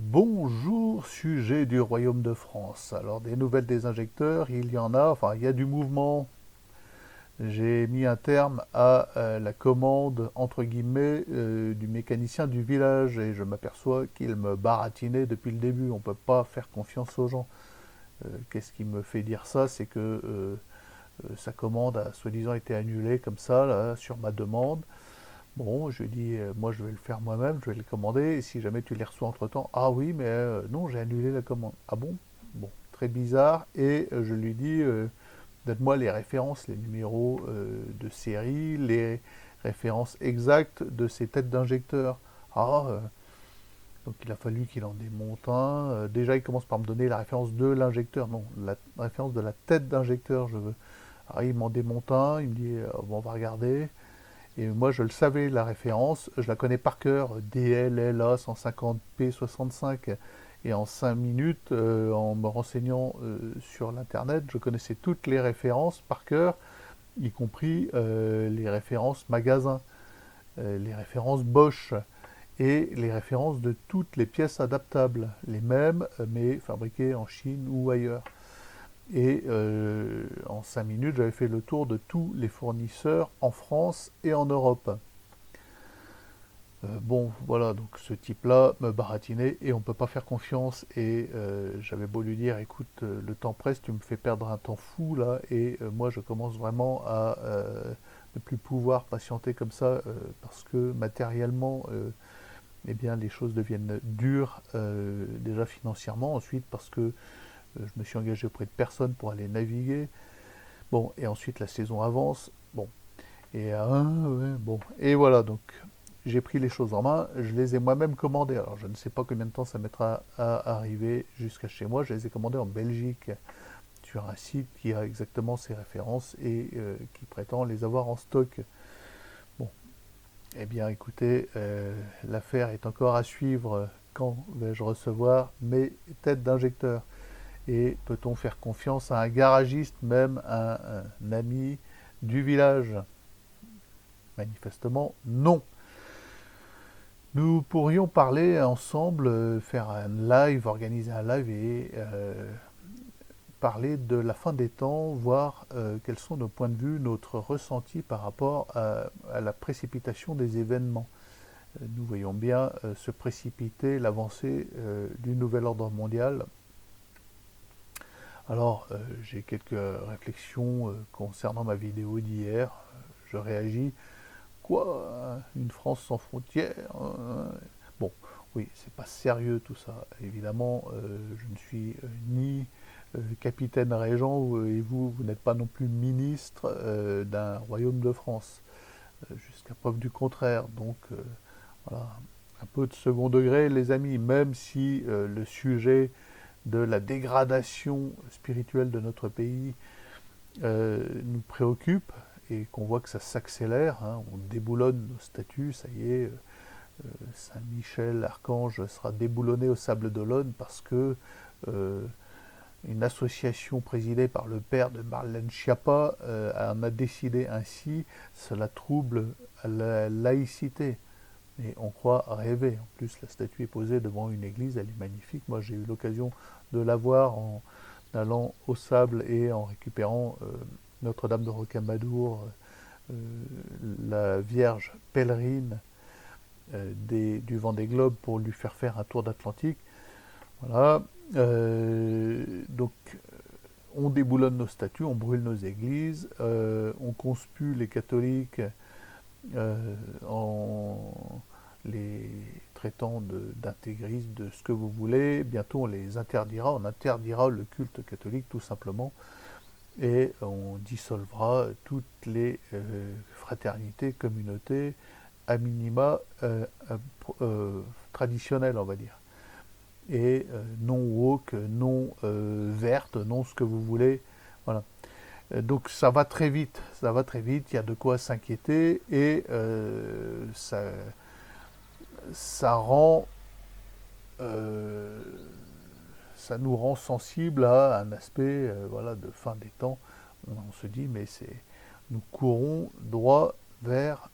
Bonjour, sujet du Royaume de France. Alors, des nouvelles des injecteurs, il y en a, enfin, il y a du mouvement. J'ai mis un terme à la commande, entre guillemets, du mécanicien du village et je m'aperçois qu'il me baratinait depuis le début. On ne peut pas faire confiance aux gens. Qu'est-ce qui me fait dire ça? C'est que sa commande a soi-disant été annulée comme ça, là, sur ma demande. Bon, je lui ai dit, moi je vais le faire moi-même, je vais le commander, et si jamais tu les reçois entre-temps, ah oui, mais non, j'ai annulé la commande. Ah bon? Bon, très bizarre, et je lui dis, donne-moi les références, les numéros de série, les références exactes de ces têtes d'injecteurs. Ah, donc il a fallu qu'il en démonte un. Déjà, il commence par me donner la référence de l'injecteur, non, la référence de la tête d'injecteur, je veux. Alors il m'en démonte un, il me dit, bon, on va regarder. Et moi, je le savais, la référence, je la connais par cœur, DLLA 150p65. Et en 5 minutes, en me renseignant sur l'Internet, je connaissais toutes les références par cœur, y compris les références magasins, les références Bosch et les références de toutes les pièces adaptables, les mêmes, mais fabriquées en Chine ou ailleurs. Et en 5 minutes, j'avais fait le tour de tous les fournisseurs en France et en Europe. Bon, voilà, donc ce type-là me baratinait et on ne peut pas faire confiance. Et j'avais beau lui dire, écoute, le temps presse, tu me fais perdre un temps fou là, et moi je commence vraiment à ne plus pouvoir patienter comme ça parce que matériellement, eh bien, les choses deviennent dures déjà financièrement. Ensuite, parce que je me suis engagé auprès de personne pour aller naviguer. Bon, et ensuite la saison avance. Bon, et ouais, bon, et voilà donc j'ai pris les choses en main, je les ai moi-même commandées. Alors je ne sais pas combien de temps ça mettra à arriver jusqu'à chez moi. Je les ai commandées en Belgique sur un site qui a exactement ces références et qui prétend les avoir en stock. Bon, eh bien écoutez, l'affaire est encore à suivre. Quand vais-je recevoir mes têtes d'injecteurs? Et peut-on faire confiance à un garagiste, même un ami du village? Manifestement, non. Nous pourrions parler ensemble, faire un live, organiser un live et parler de la fin des temps, voir quels sont nos points de vue, notre ressenti par rapport à la précipitation des événements. Nous voyons bien se précipiter l'avancée du nouvel ordre mondial. Alors, j'ai quelques réflexions concernant ma vidéo d'hier. Je réagis. Quoi? Une France sans frontières? Bon, oui, c'est pas sérieux tout ça. Évidemment, je ne suis ni capitaine régent et vous n'êtes pas non plus ministre d'un royaume de France, jusqu'à preuve du contraire. Donc, voilà, un peu de second degré, les amis, même si le sujet de la dégradation spirituelle de notre pays nous préoccupe et qu'on voit que ça s'accélère, hein, on déboulonne nos statues, ça y est, Saint-Michel, Archange sera déboulonné au Sable d'Olonne parce que euh, une association présidée par le père de Marlène Schiappa en a décidé ainsi. Cela trouble la laïcité. Et on croit rêver. En plus, la statue est posée devant une église, elle est magnifique. Moi, j'ai eu l'occasion de la voir en allant au sable et en récupérant Notre-Dame de Rocamadour, euh, la Vierge pèlerine du Vendée Globe pour lui faire un tour d'Atlantique. Voilà. Donc, on déboulonne nos statues, on brûle nos églises, on conspue les catholiques en les traitant d'intégristes, de ce que vous voulez. Bientôt, on interdira le culte catholique tout simplement, et on dissolvera toutes les fraternités, communautés, à minima traditionnelles, on va dire. Et non woke, non verte, non ce que vous voulez. Voilà. Donc ça va très vite, ça va très vite, il y a de quoi s'inquiéter et ça rend, euh, ça nous rend sensibles à un aspect voilà, de fin des temps. On se dit mais nous courons droit vers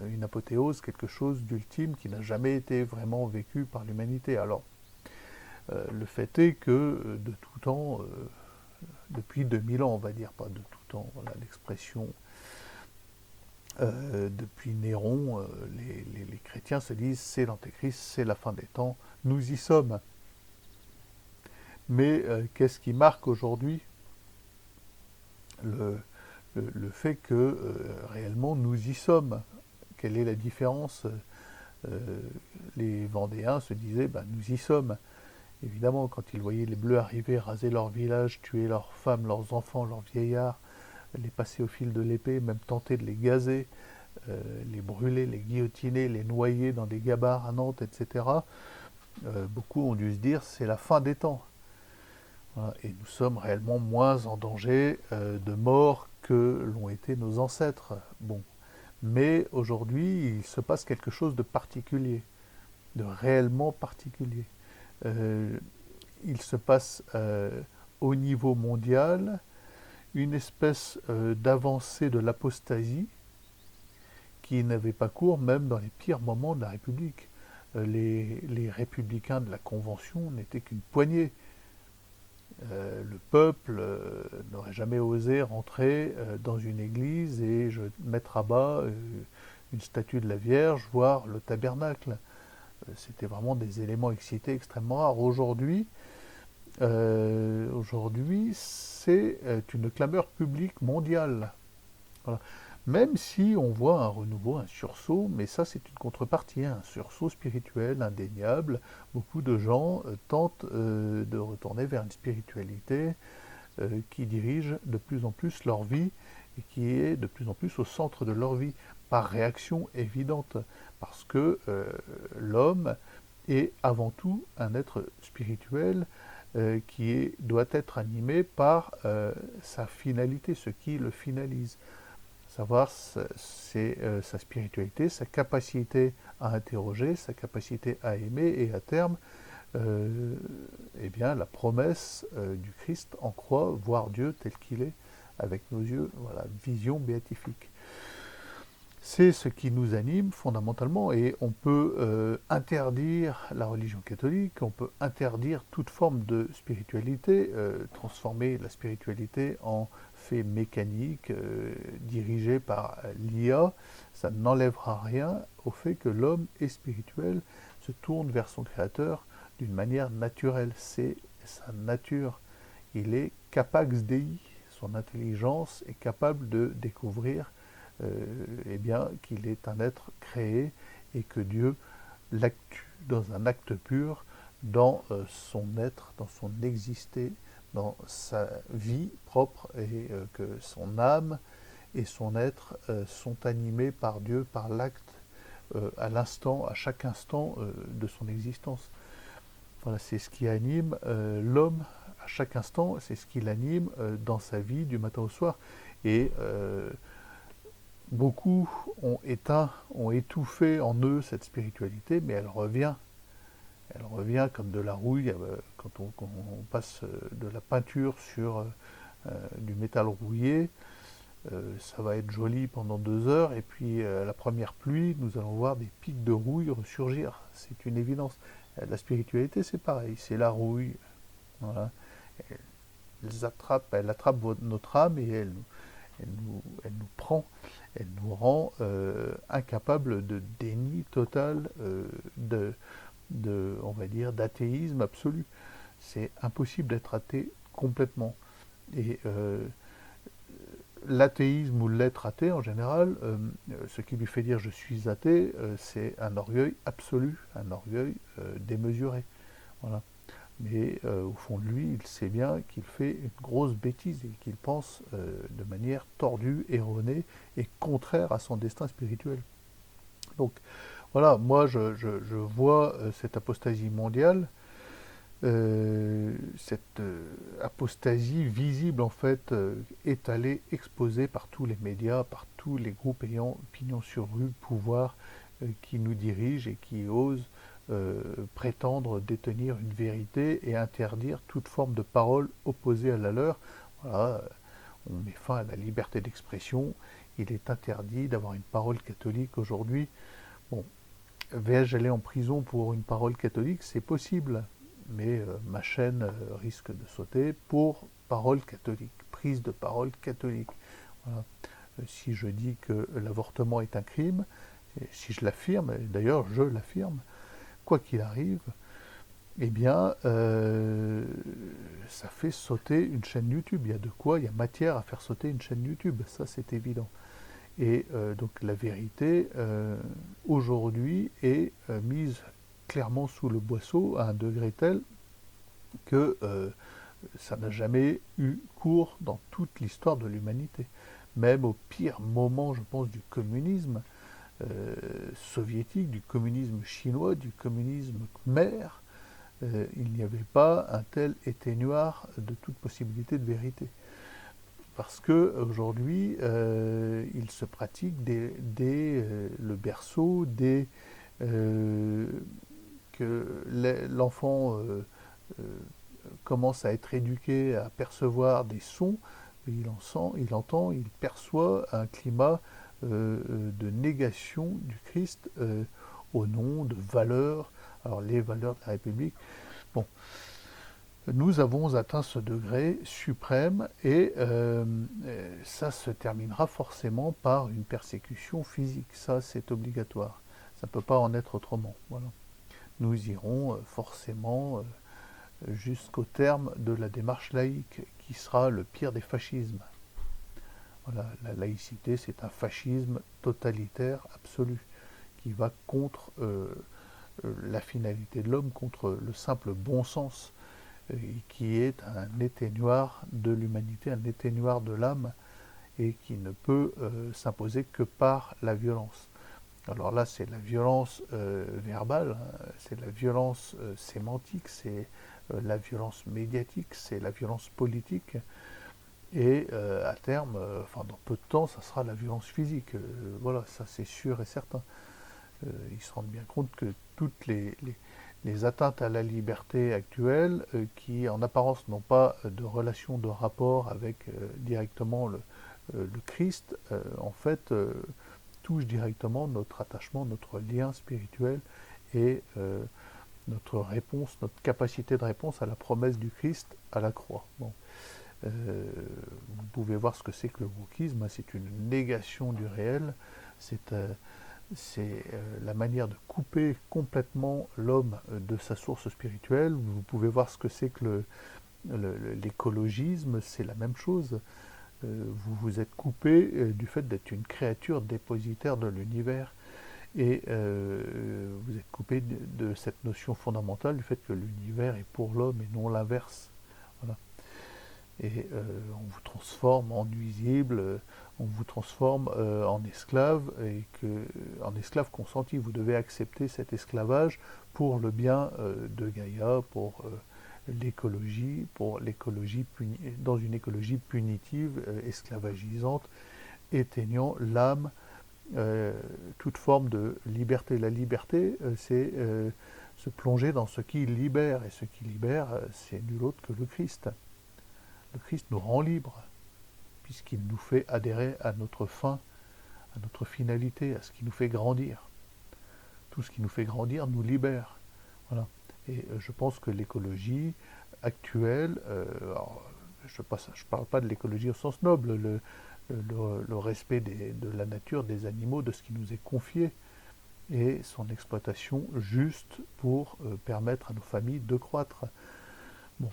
une apothéose, quelque chose d'ultime qui n'a jamais été vraiment vécu par l'humanité. Alors Le fait est que de tout temps, depuis 2000 ans on va dire, pas de tout temps, voilà l'expression, depuis Néron, les chrétiens se disent c'est l'Antéchrist, c'est la fin des temps, nous y sommes. Mais qu'est-ce qui marque aujourd'hui le fait que réellement nous y sommes? Quelle est la différence? Les Vendéens se disaient nous y sommes. Évidemment, quand ils voyaient les Bleus arriver, raser leur village, tuer leurs femmes, leurs enfants, leurs vieillards, les passer au fil de l'épée, même tenter de les gazer, les brûler, les guillotiner, les noyer dans des gabarres à Nantes, etc. Beaucoup ont dû se dire c'est la fin des temps. Voilà. Et nous sommes réellement moins en danger de mort que l'ont été nos ancêtres. Bon. Mais aujourd'hui, il se passe quelque chose de particulier, de réellement particulier. Il se passe au niveau mondial une espèce d'avancée de l'apostasie qui n'avait pas cours même dans les pires moments de la République. Les républicains de la Convention n'étaient qu'une poignée. Le peuple n'aurait jamais osé rentrer dans une église et mettre à bas une statue de la Vierge, voire le tabernacle. C'était vraiment des éléments excités extrêmement rares. Aujourd'hui, c'est une clameur publique mondiale. Voilà. Même si on voit un renouveau, un sursaut, mais ça c'est une contrepartie, un sursaut spirituel indéniable. Beaucoup de gens tentent de retourner vers une spiritualité qui dirige de plus en plus leur vie et qui est de plus en plus au centre de leur vie, par réaction évidente, parce que l'homme est avant tout un être spirituel doit être animé par sa finalité, ce qui le finalise. Savoir c'est sa spiritualité, sa capacité à interroger, sa capacité à aimer, et à terme, eh bien, la promesse du Christ en croix, voir Dieu tel qu'il est, avec nos yeux, voilà, vision béatifique. C'est ce qui nous anime fondamentalement, et on peut interdire la religion catholique, on peut interdire toute forme de spiritualité, transformer la spiritualité en fait mécanique, dirigé par l'IA, ça n'enlèvera rien au fait que l'homme est spirituel, se tourne vers son créateur d'une manière naturelle, c'est sa nature. Il est capax Dei, son intelligence est capable de découvrir eh bien, qu'il est un être créé et que Dieu l'actue dans un acte pur, dans son être, dans son exister, dans sa vie propre, et que son âme et son être sont animés par Dieu, par l'acte, à l'instant, à chaque instant de son existence. Voilà, c'est ce qui anime l'homme à chaque instant, c'est ce qui l'anime dans sa vie du matin au soir. Et beaucoup ont éteint, ont étouffé en eux cette spiritualité, mais elle revient. Elle revient comme de la rouille, quand on passe de la peinture sur du métal rouillé, ça va être joli pendant 2 heures, et puis la première pluie, nous allons voir des pics de rouille ressurgir. C'est une évidence. La spiritualité, c'est pareil, c'est la rouille. Voilà. Elle attrape notre âme et elle nous prend, elle nous rend incapables de déni total, on va dire, d'athéisme absolu. C'est impossible d'être athée complètement. Et l'athéisme ou l'être athée en général, ce qui lui fait dire je suis athée, c'est un orgueil absolu, un orgueil démesuré. Voilà. Mais au fond de lui, il sait bien qu'il fait une grosse bêtise et qu'il pense de manière tordue, erronée et contraire à son destin spirituel. Donc voilà, moi je vois cette apostasie mondiale, cette apostasie visible en fait, étalée, exposée par tous les médias, par tous les groupes ayant pignon sur rue, pouvoir, qui nous dirigent et qui osent prétendre détenir une vérité et interdire toute forme de parole opposée à la leur. Voilà, on met fin à la liberté d'expression, il est interdit d'avoir une parole catholique aujourd'hui. Bon, vais-je aller en prison pour une parole catholique? C'est possible, mais ma chaîne risque de sauter pour parole catholique, prise de parole catholique. Voilà. Si je dis que l'avortement est un crime, et si je l'affirme, et d'ailleurs je l'affirme, quoi qu'il arrive, eh bien, ça fait sauter une chaîne YouTube. Il y a de quoi, il y a matière à faire sauter une chaîne YouTube, ça c'est évident. Et donc la vérité, aujourd'hui, est mise clairement sous le boisseau à un degré tel que ça n'a jamais eu cours dans toute l'histoire de l'humanité. Même au pire moment, je pense, du communisme soviétique, du communisme chinois, du communisme khmer, il n'y avait pas un tel éteignoir de toute possibilité de vérité. Parce que aujourd'hui, il se pratique dès le berceau, dès que l'enfant commence à être éduqué à percevoir des sons, il entend, il perçoit un climat de négation du Christ au nom de valeurs, alors les valeurs de la République. Bon, nous avons atteint ce degré suprême et ça se terminera forcément par une persécution physique, ça c'est obligatoire, ça ne peut pas en être autrement. Voilà. Nous irons forcément jusqu'au terme de la démarche laïque, qui sera le pire des fascismes. Voilà, la laïcité, c'est un fascisme totalitaire absolu, qui va contre la finalité de l'homme, contre le simple bon sens, qui est un éteignoir de l'humanité, un éteignoir de l'âme, et qui ne peut s'imposer que par la violence. Alors là, c'est la violence verbale, hein, c'est la violence sémantique, c'est la violence médiatique, c'est la violence politique, et à terme, enfin dans peu de temps, ça sera la violence physique. Voilà, ça c'est sûr et certain. Ils se rendent bien compte que toutes les atteintes à la liberté actuelles, qui en apparence n'ont pas de relation, de rapport avec directement le Christ, en fait touchent directement notre attachement, notre lien spirituel et notre réponse, notre capacité de réponse à la promesse du Christ à la croix. Bon. Vous pouvez voir ce que c'est que le wokisme, c'est une négation du réel, c'est la manière de couper complètement l'homme de sa source spirituelle. Vous pouvez voir ce que c'est que l'écologisme, c'est la même chose. Vous vous êtes coupé du fait d'être une créature dépositaire de l'univers, et vous êtes coupé de cette notion fondamentale du fait que l'univers est pour l'homme et non l'inverse. Voilà. Et on vous transforme en nuisible, on vous transforme en esclave, et en esclave consenti. Vous devez accepter cet esclavage pour le bien de Gaïa, pour l'écologie, dans une écologie punitive, esclavagisante, éteignant l'âme, toute forme de liberté. La liberté, c'est se plonger dans ce qui libère, et ce qui libère, c'est nul autre que le Christ. Le Christ nous rend libres, puisqu'il nous fait adhérer à notre fin, à notre finalité, à ce qui nous fait grandir. Tout ce qui nous fait grandir nous libère. Voilà. Et je pense que l'écologie actuelle, alors, je ne parle pas de l'écologie au sens noble, le respect de la nature, des animaux, de ce qui nous est confié, et son exploitation juste pour permettre à nos familles de croître. Bon,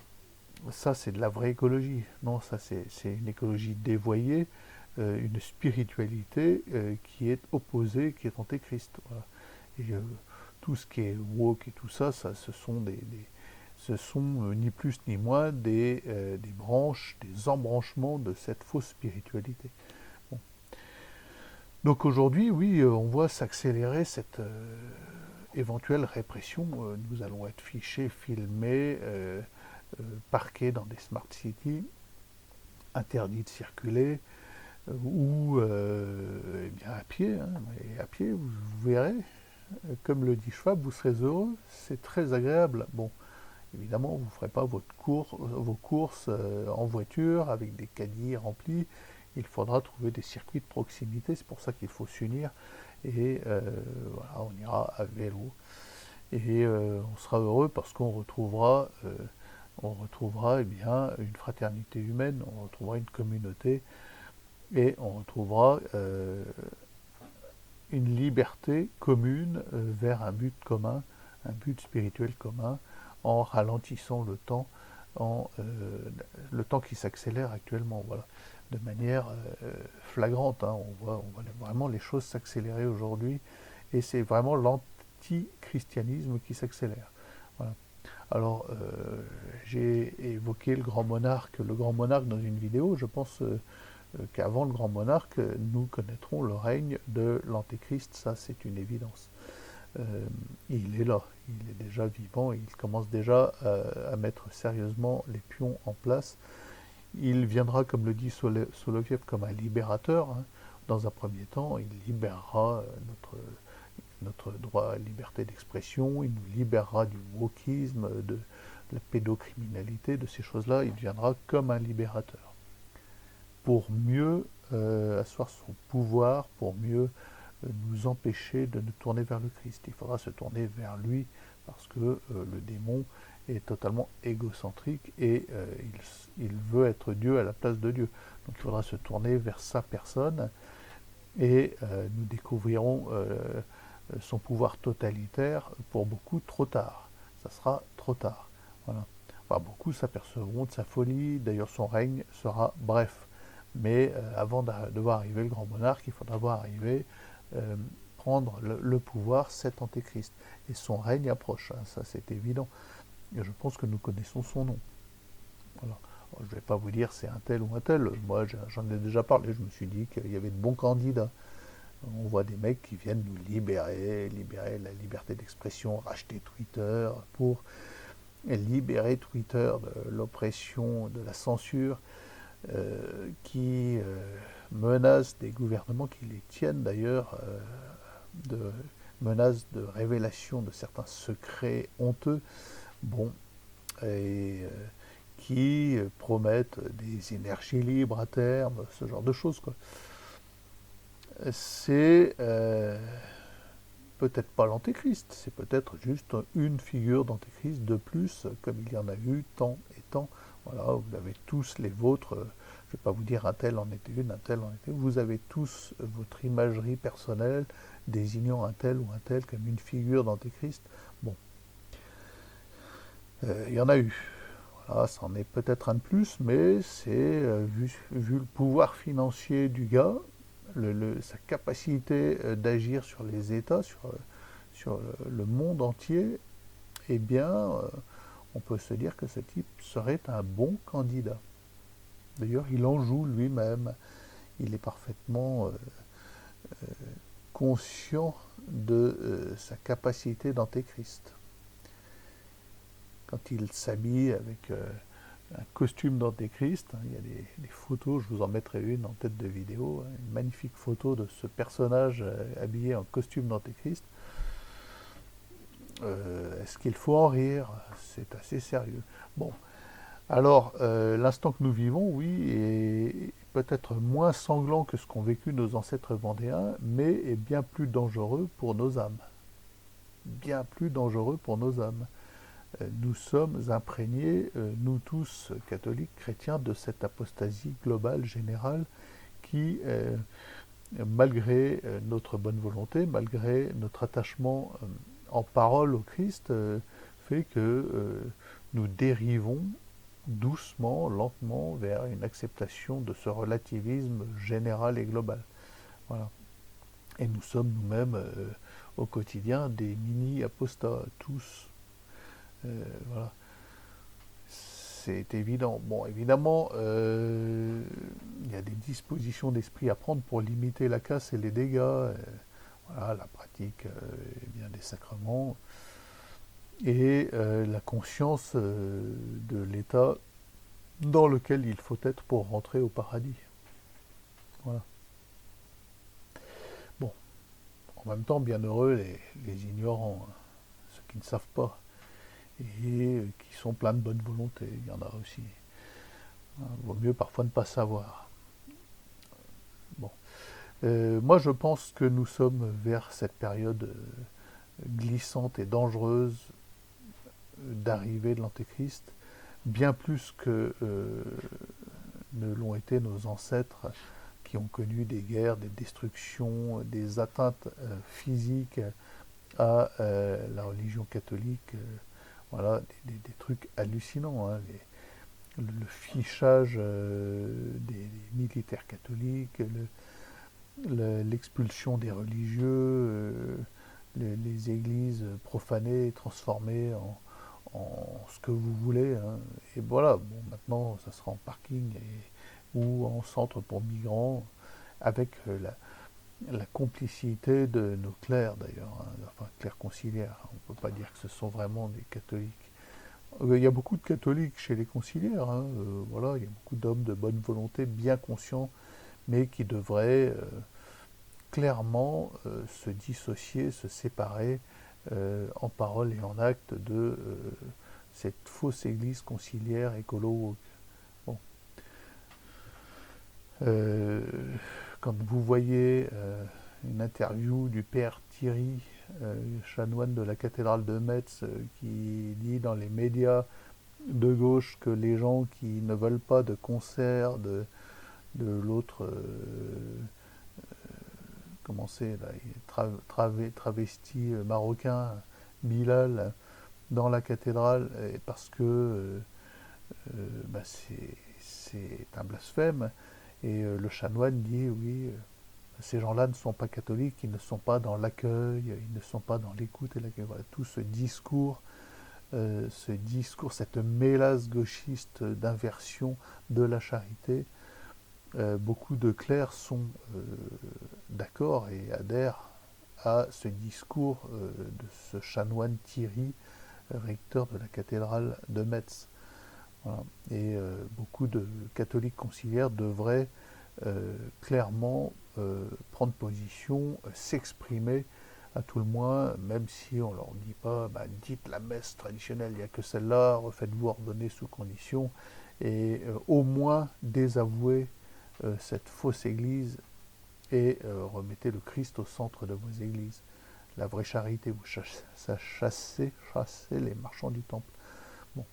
ça c'est de la vraie écologie. Non, ça c'est une écologie dévoyée, une spiritualité qui est opposée, qui est antéchrist. Voilà. Et tout ce qui est woke et tout ça, ce sont ni plus ni moins des branches, des embranchements de cette fausse spiritualité. Bon. Donc aujourd'hui, oui, on voit s'accélérer cette éventuelle répression. Nous allons être fichés, filmés, parqués dans des smart cities, interdits de circuler, ou eh bien à pied. Hein, et à pied, vous verrez, comme le dit Schwab, vous serez heureux, c'est très agréable. Bon, évidemment, vous ne ferez pas vos courses en voiture avec des caddies remplis. Il faudra trouver des circuits de proximité, c'est pour ça qu'il faut s'unir, et voilà, on ira à vélo. Et on sera heureux parce qu'on retrouvera, eh bien, une fraternité humaine, on retrouvera une communauté et on retrouvera une liberté commune vers un but commun, un but spirituel commun, en ralentissant le temps, le temps qui s'accélère actuellement, voilà, de manière flagrante. Hein. On voit vraiment les choses s'accélérer aujourd'hui, et c'est vraiment l'antichristianisme qui s'accélère. Voilà. Alors, j'ai évoqué le grand monarque. Le grand monarque dans une vidéo, je pense qu'avant le grand monarque, nous connaîtrons le règne de l'antéchrist, ça c'est une évidence. Il est là, il est déjà vivant, il commence déjà à mettre sérieusement les pions en place. Il viendra, comme le dit Soloviev, comme un libérateur. Hein. Dans un premier temps, il libérera notre droit à la liberté d'expression, il nous libérera du wokisme, de la pédocriminalité, de ces choses-là. Il viendra comme un libérateur pour mieux asseoir son pouvoir, pour mieux nous empêcher de nous tourner vers le Christ. Il faudra se tourner vers lui parce que le démon est totalement égocentrique et il veut être Dieu à la place de Dieu. Donc il faudra se tourner vers sa personne et nous découvrirons son pouvoir totalitaire pour beaucoup trop tard. Ça sera trop tard. Voilà. Enfin, beaucoup s'apercevront de sa folie, d'ailleurs son règne sera bref. Mais avant de voir arriver le grand monarque, il faudra voir arriver, prendre le pouvoir, cet antéchrist. Et son règne approche, hein, ça c'est évident. Et je pense que nous connaissons son nom. Voilà. Alors, je ne vais pas vous dire c'est un tel ou un tel. Moi j'en ai déjà parlé, je me suis dit qu'il y avait de bons candidats. On voit des mecs qui viennent nous libérer la liberté d'expression, racheter Twitter pour libérer Twitter de l'oppression, de la censure, qui menacent des gouvernements qui les tiennent d'ailleurs, de menaces de révélation de certains secrets honteux, bon, et qui promettent des énergies libres à terme, ce genre de choses, quoi. C'est peut-être pas l'antéchrist, c'est peut-être juste une figure d'antéchrist de plus, comme il y en a eu tant et tant. Voilà, vous avez tous les vôtres, je ne vais pas vous dire un tel en était une, un tel en était une, vous avez tous votre imagerie personnelle désignant un tel ou un tel comme une figure d'antéchrist. Bon, il y en a eu. Voilà, c'en est peut-être un de plus, mais c'est, vu le pouvoir financier du gars, sa capacité d'agir sur les États, sur le monde entier, eh bien, on peut se dire que ce type serait un bon candidat. D'ailleurs, il en joue lui-même. Il est parfaitement conscient de sa capacité d'antéchrist. Quand il s'habille avec un costume d'antéchrist, hein, il y a des photos, je vous en mettrai une en tête de vidéo, hein, une magnifique photo de ce personnage habillé en costume d'antéchrist. Est-ce qu'il faut en rire? C'est assez sérieux. Bon, alors l'instant que nous vivons, oui, est peut-être moins sanglant que ce qu'ont vécu nos ancêtres vendéens, mais est bien plus dangereux pour nos âmes. Bien plus dangereux pour nos âmes. Nous sommes imprégnés, nous tous, catholiques, chrétiens, de cette apostasie globale, générale, qui, malgré notre bonne volonté, malgré notre attachement en parole au Christ, fait que nous dérivons doucement, lentement, vers une acceptation de ce relativisme général et global. Voilà. Et nous sommes nous-mêmes, au quotidien, des mini-apostats, tous. Voilà. C'est évident. Bon, évidemment, il y a des dispositions d'esprit à prendre pour limiter la casse et les dégâts. Voilà, la pratique bien des sacrements et la conscience de l'état dans lequel il faut être pour rentrer au paradis. Voilà. Bon, en même temps, bien heureux les ignorants, hein, ceux qui ne savent pas et qui sont pleins de bonne volonté. Il y en a aussi. Il vaut mieux parfois ne pas savoir. Bon. Moi, je pense que nous sommes vers cette période glissante et dangereuse d'arrivée de l'Antéchrist, bien plus que ne l'ont été nos ancêtres qui ont connu des guerres, des destructions, des atteintes physiques à la religion catholique. Voilà, des trucs hallucinants. Hein, le fichage des militaires catholiques, l'expulsion des religieux, les églises profanées et transformées en ce que vous voulez. Hein. Et voilà, bon, maintenant ça sera en parking ou en centre pour migrants, avec la complicité de nos clercs d'ailleurs, hein, enfin clercs conciliaires. On ne peut pas dire que ce sont vraiment des catholiques. Il y a beaucoup de catholiques chez les conciliaires, hein, voilà, il y a beaucoup d'hommes de bonne volonté, bien conscients, mais qui devraient clairement se dissocier, se séparer en parole et en acte de cette fausse église conciliaire écolo. Bon. Quand vous voyez une interview du père Thierry, chanoine de la cathédrale de Metz, qui dit dans les médias de gauche que les gens qui ne veulent pas de concert de l'autre, comment c'est, travesti marocain, Bilal, dans la cathédrale, parce que bah, c'est un blasphème. Et le chanoine dit, oui, ces gens-là ne sont pas catholiques, ils ne sont pas dans l'accueil, ils ne sont pas dans l'écoute et l'accueil. Voilà, tout ce discours, cette mélasse gauchiste d'inversion de la charité, beaucoup de clercs sont d'accord et adhèrent à ce discours de ce chanoine Thierry, recteur de la cathédrale de Metz. Voilà. Et beaucoup de catholiques conciliaires devraient clairement prendre position, s'exprimer à tout le moins, même si on ne leur dit pas, bah, dites la messe traditionnelle, il n'y a que celle-là, refaites-vous ordonner sous condition, et au moins désavouer cette fausse église et remettez le Christ au centre de vos églises. La vraie charité, vous chassez les marchands du temple. Bon.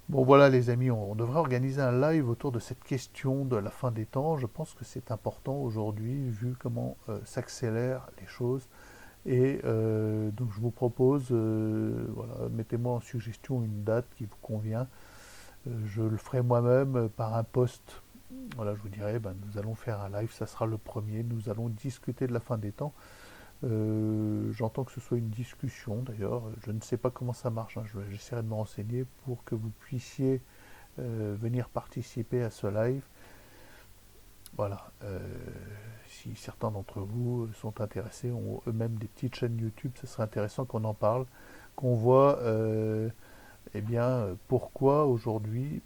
Bon voilà les amis, on devrait organiser un live autour de cette question de la fin des temps. Je pense que c'est important aujourd'hui, vu comment s'accélèrent les choses. Et donc je vous propose, voilà, mettez-moi en suggestion une date qui vous convient. Je le ferai moi-même par un post. Voilà, je vous dirai, ben, nous allons faire un live, ça sera le premier. Nous allons discuter de la fin des temps. J'entends que ce soit une discussion d'ailleurs, je ne sais pas comment ça marche, hein. J'essaierai de me renseigner pour que vous puissiez venir participer à ce live. Voilà, si certains d'entre vous sont intéressés, ont eux-mêmes des petites chaînes YouTube, ce serait intéressant qu'on en parle, qu'on voit eh bien, pourquoi aujourd'hui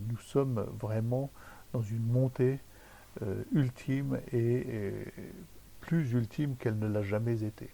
nous sommes vraiment dans une montée ultime et plus ultime qu'elle ne l'a jamais été.